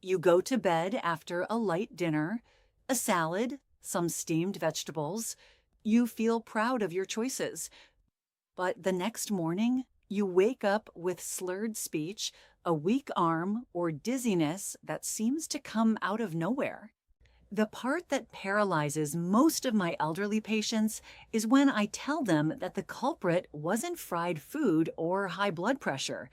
You go to bed after a light dinner, a salad, some steamed vegetables. You feel proud of your choices. But the next morning, you wake up with slurred speech, a weak arm, or dizziness that seems to come out of nowhere. The part that paralyzes most of my elderly patients is when I tell them that the culprit wasn't fried food or high blood pressure.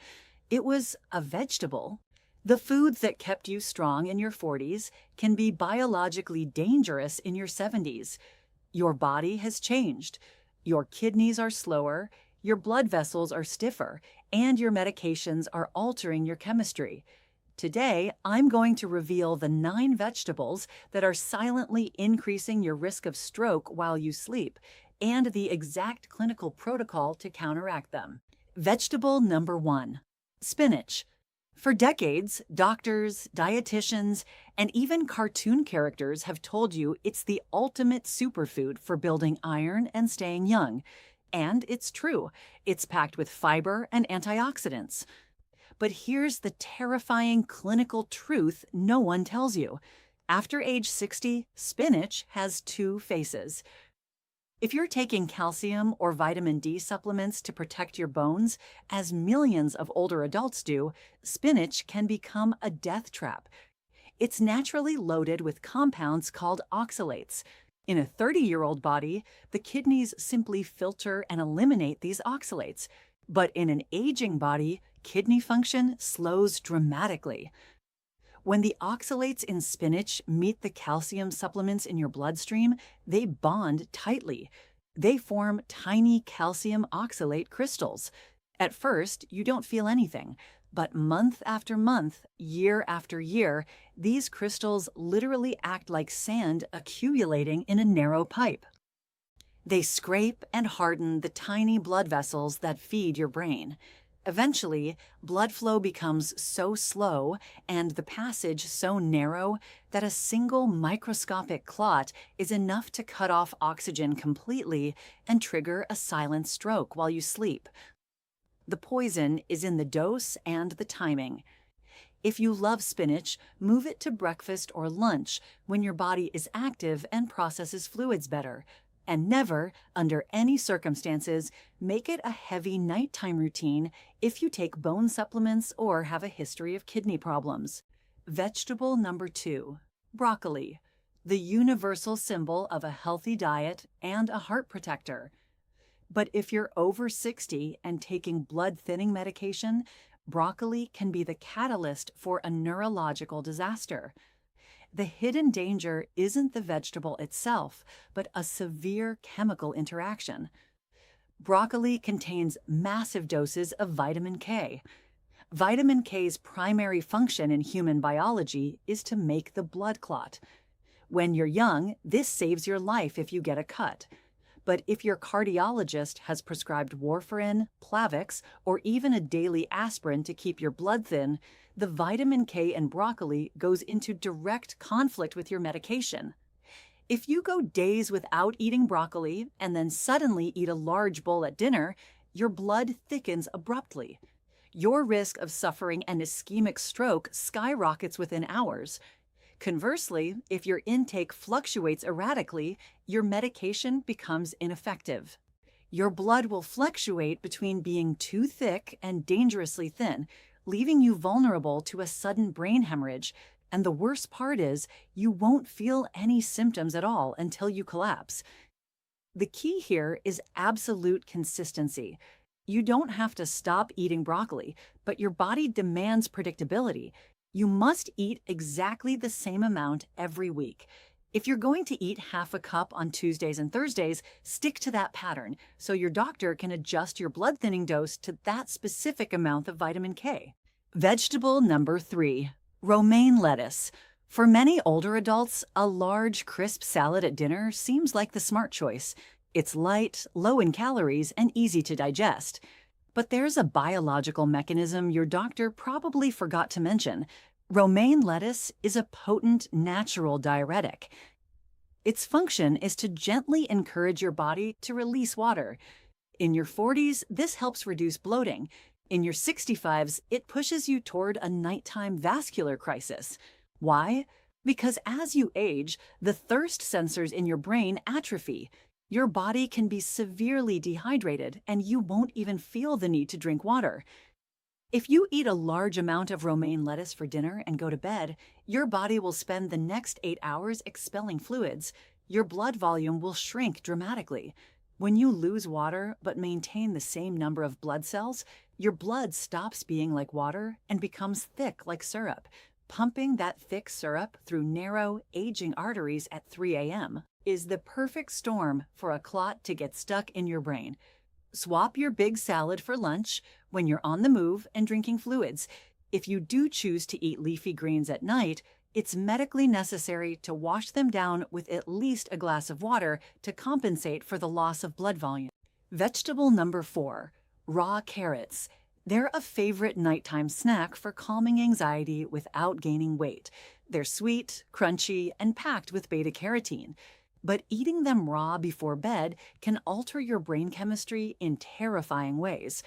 It was a vegetable. The foods that kept you strong in your 40s can be biologically dangerous in your 70s. Your body has changed. Your kidneys are slower, your blood vessels are stiffer, and your medications are altering your chemistry. Today, I'm going to reveal the 9 vegetables that are silently increasing your risk of stroke while you sleep, and the exact clinical protocol to counteract them. Vegetable number 1, spinach. For decades, doctors, dietitians, and even cartoon characters have told you it's the ultimate superfood for building iron and staying young. And it's true. It's packed with fiber and antioxidants. But here's the terrifying clinical truth no one tells you. After age 60, spinach has 2 faces. If you're taking calcium or vitamin D supplements to protect your bones, as millions of older adults do, spinach can become a death trap. It's naturally loaded with compounds called oxalates. In a 30-year-old body, the kidneys simply filter and eliminate these oxalates. But in an aging body, kidney function slows dramatically. When the oxalates in spinach meet the calcium supplements in your bloodstream, they bond tightly. They form tiny calcium oxalate crystals. At first, you don't feel anything, but month after month, year after year, these crystals literally act like sand accumulating in a narrow pipe. They scrape and harden the tiny blood vessels that feed your brain. Eventually, blood flow becomes so slow and the passage so narrow that a single microscopic clot is enough to cut off oxygen completely and trigger a silent stroke while you sleep. The poison is in the dose and the timing. If you love spinach, move it to breakfast or lunch when your body is active and processes fluids better. And never, under any circumstances, make it a heavy nighttime routine if you take bone supplements or have a history of kidney problems. Vegetable number 2, broccoli, the universal symbol of a healthy diet and a heart protector. But if you're over 60 and taking blood-thinning medication, broccoli can be the catalyst for a neurological disaster. The hidden danger isn't the vegetable itself, but a severe chemical interaction. Broccoli contains massive doses of vitamin K. Vitamin K's primary function in human biology is to make the blood clot. When you're young, this saves your life if you get a cut. But if your cardiologist has prescribed warfarin, Plavix, or even a daily aspirin to keep your blood thin, the vitamin K in broccoli goes into direct conflict with your medication. If you go days without eating broccoli and then suddenly eat a large bowl at dinner, your blood thickens abruptly. Your risk of suffering an ischemic stroke skyrockets within hours. Conversely, if your intake fluctuates erratically, your medication becomes ineffective. Your blood will fluctuate between being too thick and dangerously thin, leaving you vulnerable to a sudden brain hemorrhage. And the worst part is, you won't feel any symptoms at all until you collapse. The key here is absolute consistency. You don't have to stop eating broccoli, but your body demands predictability. You must eat exactly the same amount every week. If you're going to eat half a cup on Tuesdays and Thursdays, stick to that pattern so your doctor can adjust your blood thinning dose to that specific amount of vitamin K. Vegetable number 3, romaine lettuce. For many older adults, a large, crisp salad at dinner seems like the smart choice. It's light, low in calories, and easy to digest. But there's a biological mechanism your doctor probably forgot to mention. Romaine lettuce is a potent natural diuretic. Its function is to gently encourage your body to release water. In your 40s, this helps reduce bloating. In your 65s, it pushes you toward a nighttime vascular crisis. Why? Because as you age, the thirst sensors in your brain atrophy. Your body can be severely dehydrated, and you won't even feel the need to drink water. If you eat a large amount of romaine lettuce for dinner and go to bed, your body will spend the next 8 hours expelling fluids. Your blood volume will shrink dramatically. When you lose water but maintain the same number of blood cells, your blood stops being like water and becomes thick like syrup. Pumping that thick syrup through narrow, aging arteries at 3 a.m. is the perfect storm for a clot to get stuck in your brain. Swap your big salad for lunch when you're on the move and drinking fluids. If you do choose to eat leafy greens at night, it's medically necessary to wash them down with at least a glass of water to compensate for the loss of blood volume. Vegetable number 4, raw carrots. They're a favorite nighttime snack for calming anxiety without gaining weight. They're sweet, crunchy, and packed with beta-carotene. But eating them raw before bed can alter your brain chemistry in terrifying ways.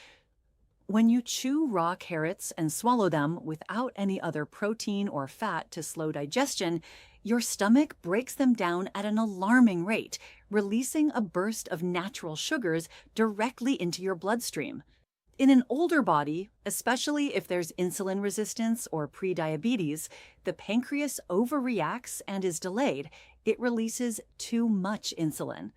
When you chew raw carrots and swallow them without any other protein or fat to slow digestion, your stomach breaks them down at an alarming rate, releasing a burst of natural sugars directly into your bloodstream. In an older body, especially if there's insulin resistance or prediabetes, the pancreas overreacts and is delayed. It releases too much insulin.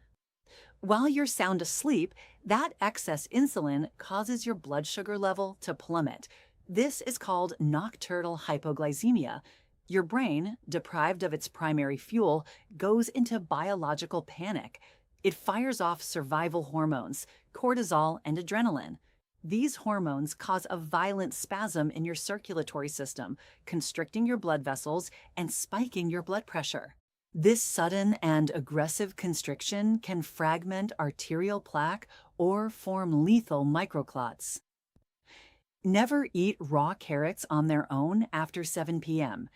While you're sound asleep, that excess insulin causes your blood sugar level to plummet. This is called nocturnal hypoglycemia. Your brain, deprived of its primary fuel, goes into biological panic. It fires off survival hormones, cortisol and adrenaline. These hormones cause a violent spasm in your circulatory system, constricting your blood vessels and spiking your blood pressure. This sudden and aggressive constriction can fragment arterial plaque or form lethal microclots. Never eat raw carrots on their own after 7 p.m.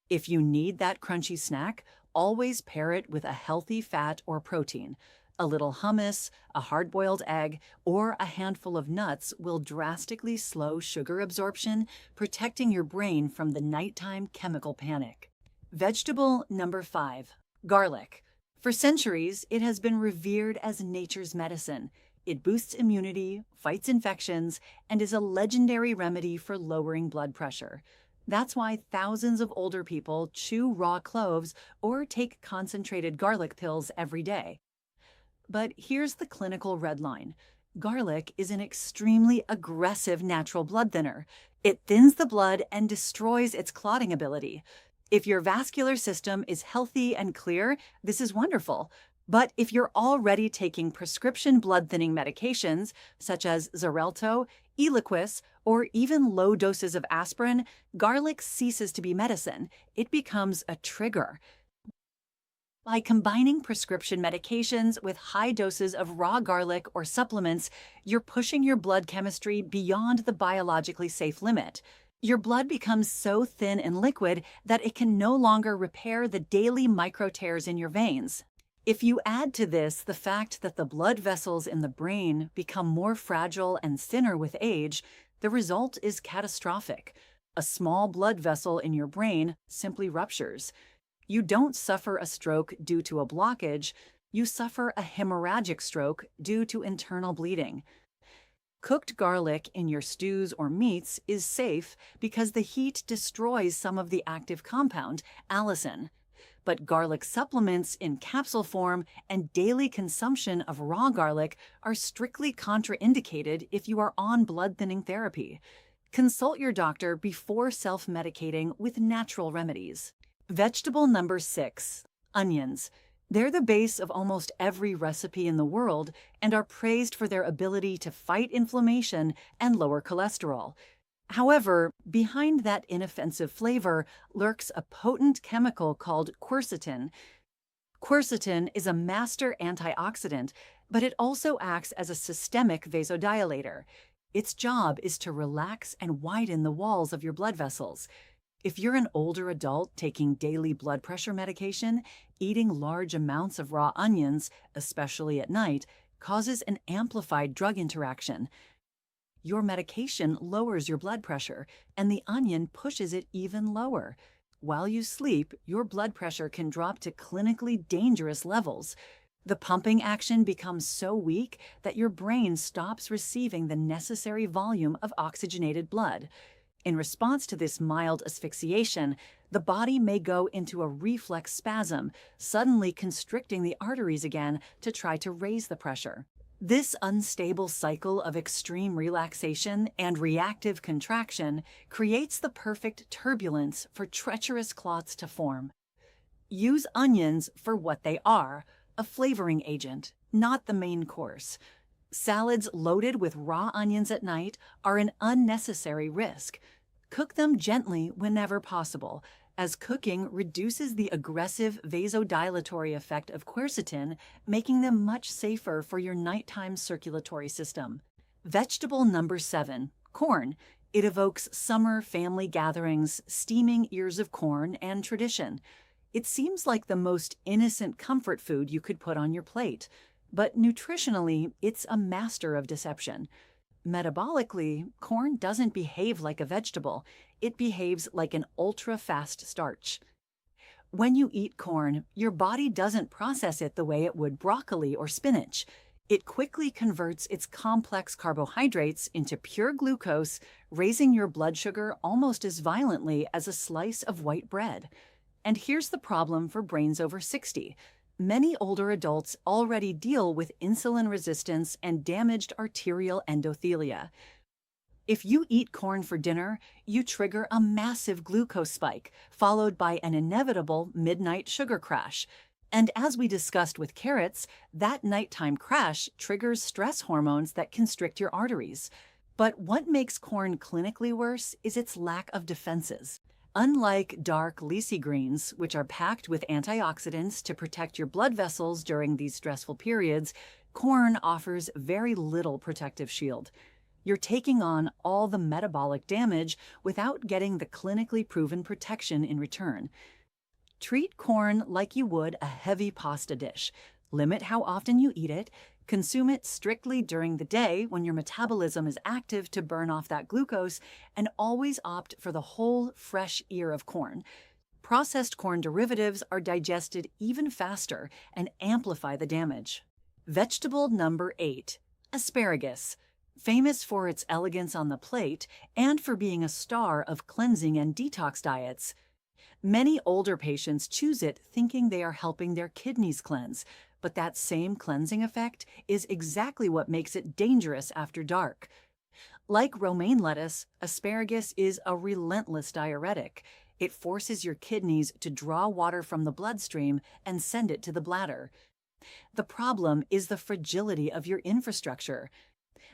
If you need that crunchy snack, always pair it with a healthy fat or protein. A little hummus, a hard-boiled egg, or a handful of nuts will drastically slow sugar absorption, protecting your brain from the nighttime chemical panic. Vegetable number 5, garlic. For centuries, it has been revered as nature's medicine. It boosts immunity, fights infections, and is a legendary remedy for lowering blood pressure. That's why thousands of older people chew raw cloves or take concentrated garlic pills every day. But here's the clinical red line. Garlic is an extremely aggressive natural blood thinner. It thins the blood and destroys its clotting ability. If your vascular system is healthy and clear, this is wonderful. But if you're already taking prescription blood-thinning medications, such as Xarelto, Eliquis, or even low doses of aspirin, garlic ceases to be medicine. It becomes a trigger. By combining prescription medications with high doses of raw garlic or supplements, you're pushing your blood chemistry beyond the biologically safe limit. Your blood becomes so thin and liquid that it can no longer repair the daily micro tears in your veins. If you add to this the fact that the blood vessels in the brain become more fragile and thinner with age, the result is catastrophic. A small blood vessel in your brain simply ruptures. You don't suffer a stroke due to a blockage, you suffer a hemorrhagic stroke due to internal bleeding. Cooked garlic in your stews or meats is safe because the heat destroys some of the active compound, allicin. But garlic supplements in capsule form and daily consumption of raw garlic are strictly contraindicated if you are on blood-thinning therapy. Consult your doctor before self-medicating with natural remedies. Vegetable number 6, onions. They're the base of almost every recipe in the world and are praised for their ability to fight inflammation and lower cholesterol. However, behind that inoffensive flavor lurks a potent chemical called quercetin. Quercetin is a master antioxidant, but it also acts as a systemic vasodilator. Its job is to relax and widen the walls of your blood vessels. If you're an older adult taking daily blood pressure medication, eating large amounts of raw onions, especially at night, causes an amplified drug interaction. Your medication lowers your blood pressure, and the onion pushes it even lower. While you sleep, your blood pressure can drop to clinically dangerous levels. The pumping action becomes so weak that your brain stops receiving the necessary volume of oxygenated blood. In response to this mild asphyxiation, the body may go into a reflex spasm, suddenly constricting the arteries again to try to raise the pressure. This unstable cycle of extreme relaxation and reactive contraction creates the perfect turbulence for treacherous clots to form. Use onions for what they are, a flavoring agent, not the main course. Salads loaded with raw onions at night are an unnecessary risk. Cook them gently whenever possible, as cooking reduces the aggressive vasodilatory effect of quercetin, making them much safer for your nighttime circulatory system. Vegetable number 7, corn. It evokes summer family gatherings, steaming ears of corn, and tradition. It seems like the most innocent comfort food you could put on your plate, but nutritionally, it's a master of deception. Metabolically, corn doesn't behave like a vegetable. It behaves like an ultra-fast starch. When you eat corn, your body doesn't process it the way it would broccoli or spinach. It quickly converts its complex carbohydrates into pure glucose, raising your blood sugar almost as violently as a slice of white bread. And here's the problem for brains over 60. Many older adults already deal with insulin resistance and damaged arterial endothelia. If you eat corn for dinner, you trigger a massive glucose spike, followed by an inevitable midnight sugar crash. And as we discussed with carrots, that nighttime crash triggers stress hormones that constrict your arteries. But what makes corn clinically worse is its lack of defenses. Unlike dark leafy greens, which are packed with antioxidants to protect your blood vessels during these stressful periods, corn offers very little protective shield. You're taking on all the metabolic damage without getting the clinically proven protection in return. Treat corn like you would a heavy pasta dish. Limit how often you eat it. Consume it strictly during the day when your metabolism is active to burn off that glucose, and always opt for the whole, fresh ear of corn. Processed corn derivatives are digested even faster and amplify the damage. Vegetable number 8, asparagus. Famous for its elegance on the plate and for being a star of cleansing and detox diets. Many older patients choose it thinking they are helping their kidneys cleanse, but that same cleansing effect is exactly what makes it dangerous after dark. Like romaine lettuce, asparagus is a relentless diuretic. It forces your kidneys to draw water from the bloodstream and send it to the bladder. The problem is the fragility of your infrastructure.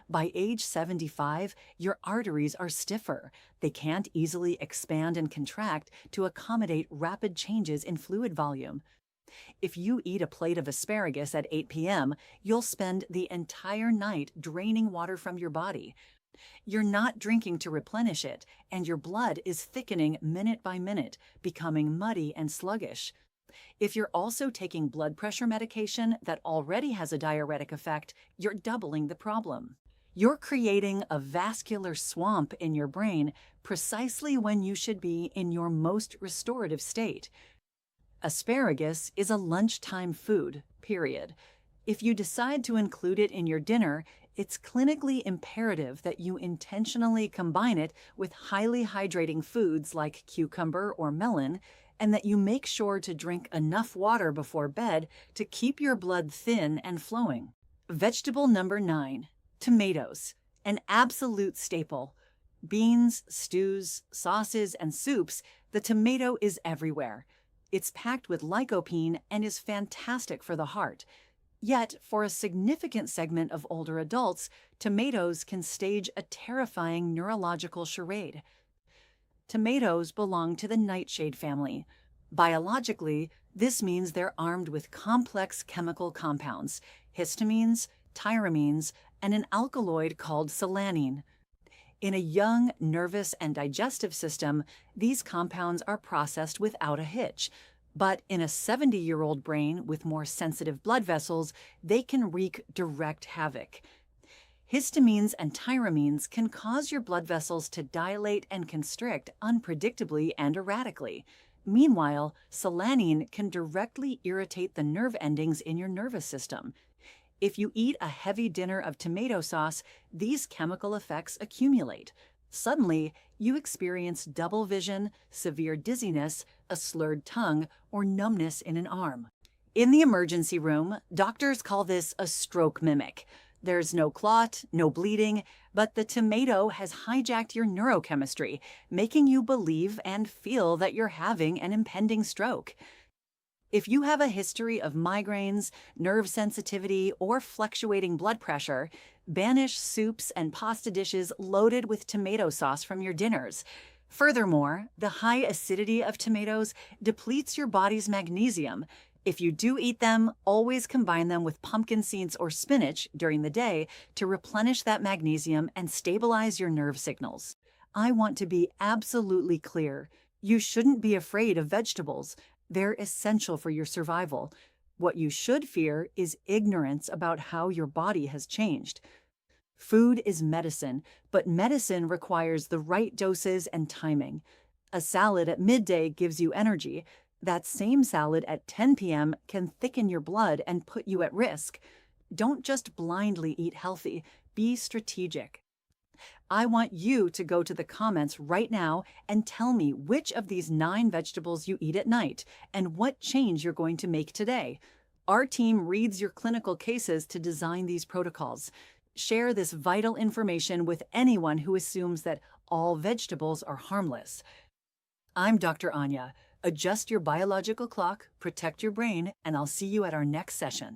By age 75, your arteries are stiffer. They can't easily expand and contract to accommodate rapid changes in fluid volume. If you eat a plate of asparagus at 8 p.m., you'll spend the entire night draining water from your body. You're not drinking to replenish it, and your blood is thickening minute by minute, becoming muddy and sluggish. If you're also taking blood pressure medication that already has a diuretic effect, you're doubling the problem. You're creating a vascular swamp in your brain precisely when you should be in your most restorative state. Asparagus is a lunchtime food, period. If you decide to include it in your dinner, it's clinically imperative that you intentionally combine it with highly hydrating foods like cucumber or melon, and that you make sure to drink enough water before bed to keep your blood thin and flowing. Vegetable number 9, tomatoes, an absolute staple. Beans, stews, sauces, and soups, the tomato is everywhere. It's packed with lycopene and is fantastic for the heart. Yet, for a significant segment of older adults, tomatoes can stage a terrifying neurological charade. Tomatoes belong to the nightshade family. Biologically, this means they're armed with complex chemical compounds, histamines, tyramines, and an alkaloid called solanine. In a young, nervous, and digestive system, these compounds are processed without a hitch. But in a 70-year-old brain with more sensitive blood vessels, they can wreak direct havoc. Histamines and tyramines can cause your blood vessels to dilate and constrict unpredictably and erratically. Meanwhile, solanine can directly irritate the nerve endings in your nervous system. If you eat a heavy dinner of tomato sauce, these chemical effects accumulate. Suddenly, you experience double vision, severe dizziness, a slurred tongue, or numbness in an arm. In the emergency room, doctors call this a stroke mimic. There's no clot, no bleeding, but the tomato has hijacked your neurochemistry, making you believe and feel that you're having an impending stroke. If you have a history of migraines, nerve sensitivity, or fluctuating blood pressure, banish soups and pasta dishes loaded with tomato sauce from your dinners. Furthermore, the high acidity of tomatoes depletes your body's magnesium. If you do eat them, always combine them with pumpkin seeds or spinach during the day to replenish that magnesium and stabilize your nerve signals. I want to be absolutely clear. You shouldn't be afraid of vegetables. They're essential for your survival. What you should fear is ignorance about how your body has changed. Food is medicine, but medicine requires the right doses and timing. A salad at midday gives you energy. That same salad at 10 p.m. can thicken your blood and put you at risk. Don't just blindly eat healthy, be strategic. I want you to go to the comments right now and tell me which of these 9 vegetables you eat at night and what change you're going to make today. Our team reads your clinical cases to design these protocols. Share this vital information with anyone who assumes that all vegetables are harmless. I'm Dr. Anya. Adjust your biological clock, protect your brain, and I'll see you at our next session.